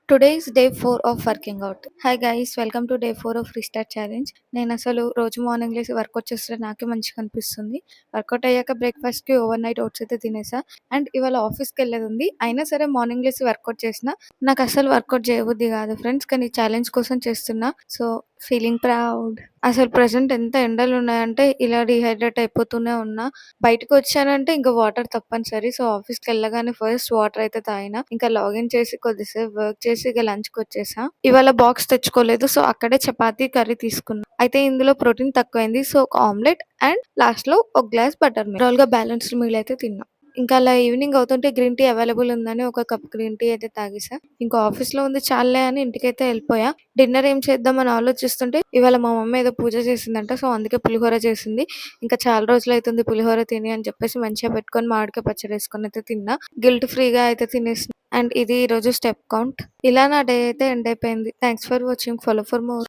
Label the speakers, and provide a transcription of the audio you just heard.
Speaker 1: Today is day 4 of working out. Hi guys! Welcome to day 4 of restart challenge. నేనసలు రోజు morning లేసి work out చేస్తే నాకే మంచిగా అనిపిస్తుంది. వర్కౌట్ అయ్యాక బ్రేక్‌ఫాస్ట్‌కి ఓవర్ నైట్ ఓట్స్ అయితే తినేసా. అండ్ ఇవాళ ఆఫీస్‌కెళ్ళేదుంది. అయినా సరే మార్నింగ్ లేసి వర్కౌట్ చేసినా. నాకస్సలు వర్కౌట్ చేయబుద్ధి కాదు ఫ్రెండ్స్. కానీ ఛాలెంజ్ కోసం చేస్తున్నా. So, feeling proud. అసలు ప్రెజెంట్ ఎంత ఎండలున్నాయంటే ఇలా డీహైడ్రేట్ అయిపోతూనే ఉన్నా. బయటకొచ్చానంటే ఇంక వాటర్ తప్పనిసరి. సో, ఆఫీస్‌కెళ్ళగానే ఫస్ట్ వాటర్ అయితే తాగినా. ఇంకా లాగిన్ చేసి కొద్దిసేపు వర్క్ చేసి ఇక లంచ్‌కొచ్చేసా. ఇవాళ బాక్స్ తెచ్చుకోలేదు. సో, అక్కడే చపాతీ, కర్రీ తీసుకున్నా. అయితే ఇందులో ప్రోటీన్ తక్కువైంది. సో, ఒక ఆమ్లెట్ అండ్ లాస్ట్‌లో ఒక గ్లాస్ బటర్ మిల్క్. ఓవరాల్‌గా బ్యాలెన్స్‌డ్ మీల్ అయితే తిన్నా. ఇంకా అలా ఈవినింగ్ అవుతుంటే గ్రీన్ టీ అవైలబుల్ ఉందని ఒక కప్ గ్రీన్ టీ అయితే తాగేసా. ఇంకా ఆఫీస్‌లో ఉంది చాలులే అని ఇంటికైతే ఎళ్ళిపోయా. డిన్నర్ ఏం చేద్దామని ఆలోచిస్తుంటే ఇవాళ మా మమ్మీ ఏదో పూజ చేసిందంట. సో, అందుకే పులిహోర చేసింది. ఇంకా చాలా రోజులైతుంది పులిహోర తిని అని చెప్పేసి మంచిగా పెట్టుకొని మామిడికాయ పచ్చడేసుకొని అయితే తిన్నా. గిల్ట్ ఫ్రీగా అయితే తినేసిన. అండ్ ఇది ఈరోజు స్టెప్ కౌంట్. ఇలా నా డే అయితే ఎండ్ అయిపోయింది. Thanks for watching. Follow for more.